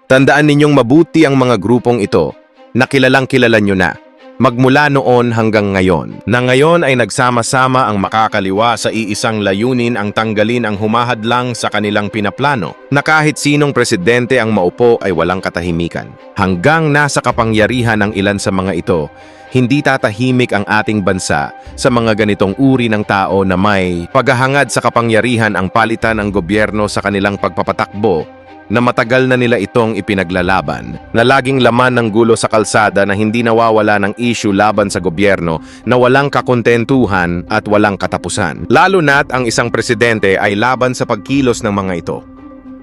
Tandaan ninyong mabuti ang mga grupong ito na kilalang kilala nyo na, magmula noon hanggang ngayon, na ngayon ay nagsama-sama ang makakaliwa sa iisang layunin ang tanggalin ang humahadlang sa kanilang pinaplano, na kahit sinong presidente ang maupo ay walang katahimikan. Hanggang nasa kapangyarihan ang ilan sa mga ito, hindi tatahimik ang ating bansa sa mga ganitong uri ng tao na may paghahangad sa kapangyarihan ang palitan ng gobyerno sa kanilang pagpapatakbo na matagal na nila itong ipinaglalaban, na laging laman ng gulo sa kalsada na hindi nawawala ng issue laban sa gobyerno na walang kakontentuhan at walang katapusan. Lalo na't ang isang presidente ay laban sa pagkilos ng mga ito.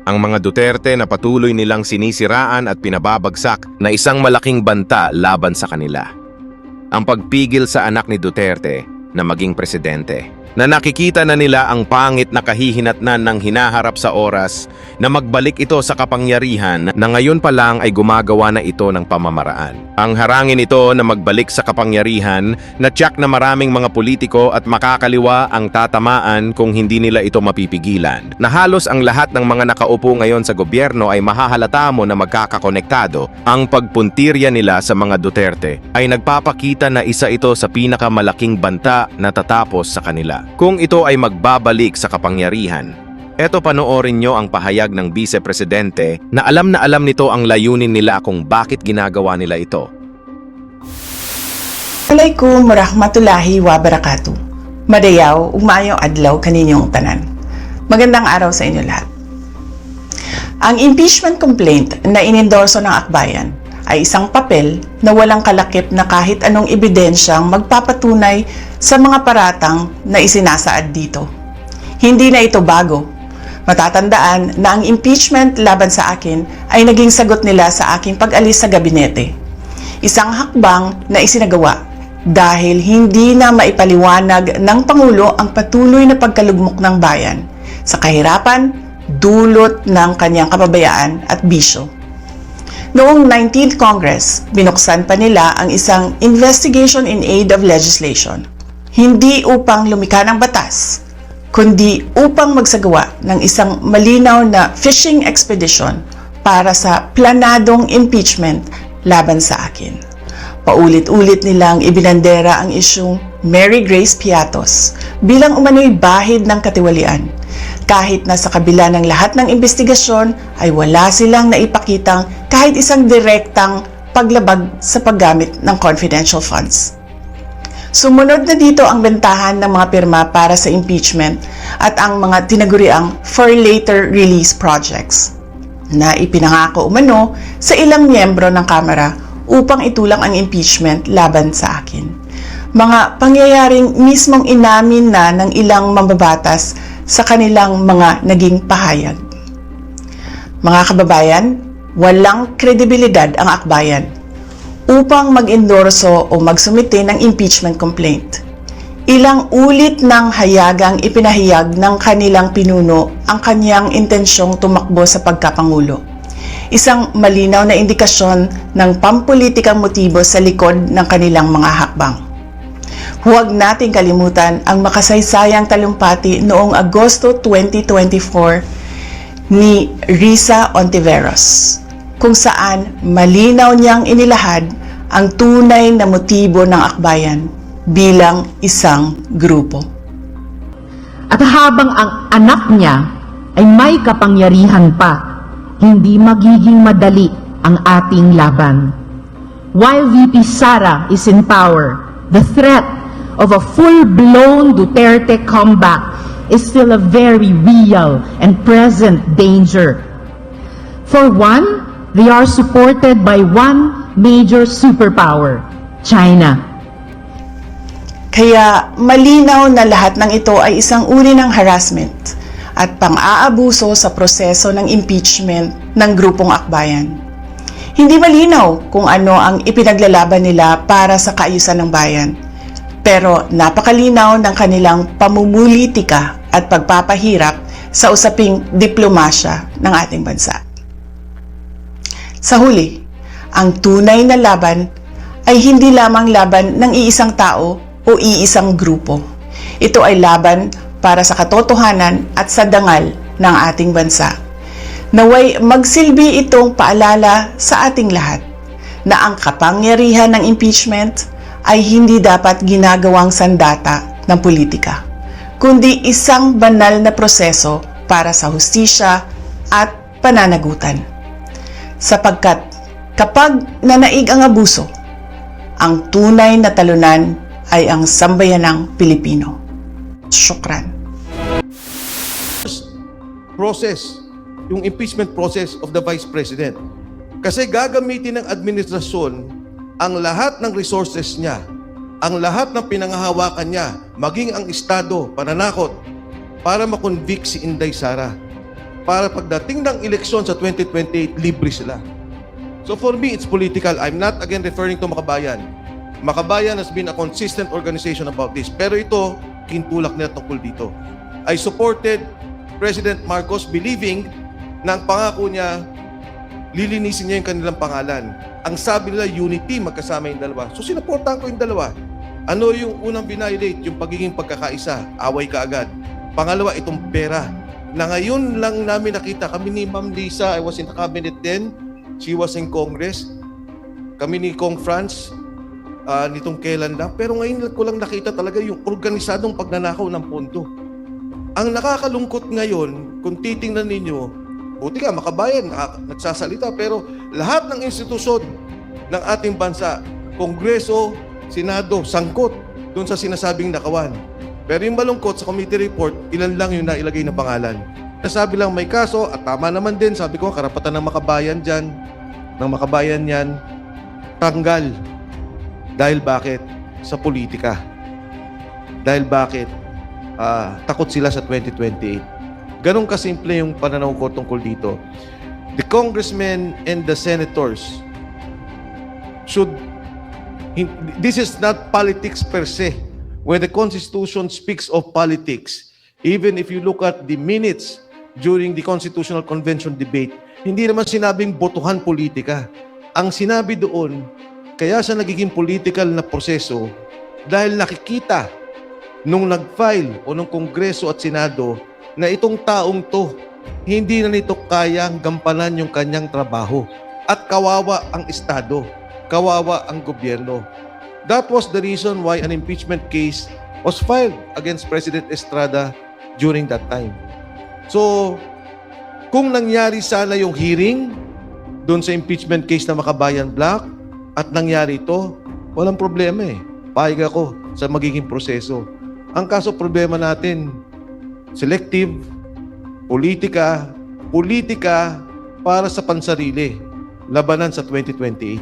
Ang mga Duterte na patuloy nilang sinisiraan at pinababagsak na isang malaking banta laban sa kanila. Ang pagpigil sa anak ni Duterte na maging presidente, na nakikita na nila ang pangit na kahihinatnan ng hinaharap sa oras na magbalik ito sa kapangyarihan na ngayon pa lang ay gumagawa na ito ng pamamaraan. Ang harangin ito na magbalik sa kapangyarihan na tiyak na maraming mga politiko at makakaliwa ang tatamaan kung hindi nila ito mapipigilan. Na halos ang lahat ng mga nakaupo ngayon sa gobyerno ay mahahalata mo na magkakakonektado. Ang pagpuntirya nila sa mga Duterte ay nagpapakita na isa ito sa pinakamalaking banta na tatapos sa kanila. Kung ito ay magbabalik sa kapangyarihan, eto panoorin nyo ang pahayag ng Vice Presidente na alam nito ang layunin nila kung bakit ginagawa nila ito. Assalamualaikum warahmatullahi wabarakatuh. Madayaw, umayong adlaw kaninyong tanan. Magandang araw sa inyo lahat. Ang impeachment complaint na inendorso ng akbayan ay isang papel na walang kalakip na kahit anong ebidensyang magpapatunay sa mga paratang na isinasaad dito. Hindi na ito bago. Matatandaan na ang impeachment laban sa akin ay naging sagot nila sa aking pag-alis sa gabinete. Isang hakbang na isinagawa dahil hindi na maipaliwanag ng Pangulo ang patuloy na pagkalugmok ng bayan sa kahirapan dulot ng kanyang kapabayaan at bisyo. Noong 19th Congress, binuksan pa nila ang isang Investigation in Aid of Legislation. Hindi upang lumikha ng batas, kundi upang magsagawa ng isang malinaw na fishing expedition para sa planadong impeachment laban sa akin. Paulit-ulit nilang ibinandera ang isyung Mary Grace Piatos bilang umano'y bahid ng katiwalian. Kahit na sa kabila ng lahat ng investigasyon ay wala silang naipakitang kahit isang direktang paglabag sa paggamit ng confidential funds. Sumunod na dito ang bentahan ng mga pirma para sa impeachment at ang mga tinaguriang for later release projects na ipinangako umano sa ilang miyembro ng Kamara upang itulang ang impeachment laban sa akin. Mga pangyayaring mismong inamin na ng ilang mambabatas sa kanilang mga naging pahayag. Mga kababayan, walang kredibilidad ang akbayan upang mag-endorso o magsumite ng impeachment complaint. Ilang ulit ng hayagang ipinahayag ng kanilang pinuno ang kanyang intensyong tumakbo sa pagkapangulo. Isang malinaw na indikasyon ng pampulitikang motibo sa likod ng kanilang mga hakbang. Huwag nating kalimutan ang makasaysayang talumpati noong Agosto 2024 ni Risa Ontiveros, kung saan malinaw niyang inilahad ang tunay na motibo ng akbayan bilang isang grupo. At habang ang anak niya ay may kapangyarihan pa, hindi magiging madali ang ating laban. While VP Sara is in power, the threat of a full-blown Duterte comeback is still a very real and present danger. For one, they are supported by one major superpower, China. Kaya malinaw na lahat ng ito ay isang uri ng harassment at pang-aabuso sa proseso ng impeachment ng grupong akbayan. Hindi malinaw kung ano ang ipinaglalaban nila para sa kaayusan ng bayan. Pero napakalinaw ng kanilang pamumulitika at pagpapahirap sa usaping diplomasya ng ating bansa. Sa huli, ang tunay na laban ay hindi lamang laban ng iisang tao o iisang grupo. Ito ay laban para sa katotohanan at sa dangal ng ating bansa. Naway magsilbi itong paalala sa ating lahat na ang kapangyarihan ng impeachment ay hindi dapat ginagawang sandata ng politika, kundi isang banal na proseso para sa hustisya at pananagutan. Sapagkat kapag nanaig ang abuso, ang tunay na talunan ay ang sambayanang Pilipino. Syukran. Process, yung impeachment process of the Vice President. Kasi gagamitin ng administrasyon ang lahat ng resources niya, ang lahat ng pinanghahawakan niya, maging ang Estado, pananakot, para makonvict si Inday Sara. Para pagdating ng eleksyon sa 2028, libre sila. So for me, it's political. I'm not again referring to Makabayan. Makabayan has been a consistent organization about this. Pero ito, kintulak nila tungkol dito. I supported President Marcos believing na ang pangako niya, lilinisin niya yung kanilang pangalan. Ang sabi nila, unity, magkasama yung dalawa. So sinuportahan ko yung dalawa. Ano yung unang binilate? Yung pagiging pagkakaisa, away ka agad. Pangalawa, itong pera. Na ngayon lang namin nakita, kami ni Ma'am Lisa, I was in the cabinet then, she was in Congress. Kami ni Kong Franz, nitong kailan lang. Pero ngayon ko lang nakita talaga yung organisadong pagnanakaw ng pondo. Ang nakakalungkot ngayon, kung titingnan ninyo, buti nga, Makabayan, nagsasalita, pero lahat ng institusyon ng ating bansa, Kongreso, Senado, sangkot doon sa sinasabing nakawan. Pero yung malungkot sa committee report, ilan lang yung nailagay na pangalan. Nasabi lang may kaso, at tama naman din, sabi ko, karapatan ng Makabayan dyan, ng Makabayan yan, tanggal. Dahil bakit? Sa politika. Dahil bakit? Takot sila sa 2028. Ganun kasimple yung pananaw ko tungkol dito. The congressmen and the senators should... This is not politics per se. When the Constitution speaks of politics, even if you look at the minutes during the Constitutional Convention debate, hindi naman sinabing botohan politika. Ang sinabi doon, kaya sa nagiging political na proseso, dahil nakikita nung nag-file o nung Kongreso at Senado na itong taong to, hindi na nito kayang gampanan yung kanyang trabaho. At kawawa ang Estado, kawawa ang gobyerno. That was the reason why an impeachment case was filed against President Estrada during that time. So, kung nangyari sana yung hearing doon sa impeachment case na Makabayan Black at nangyari ito, walang problema eh. Payag ako sa magiging proseso. Ang kaso problema natin, selective, politika para sa pansarili, labanan sa 2028.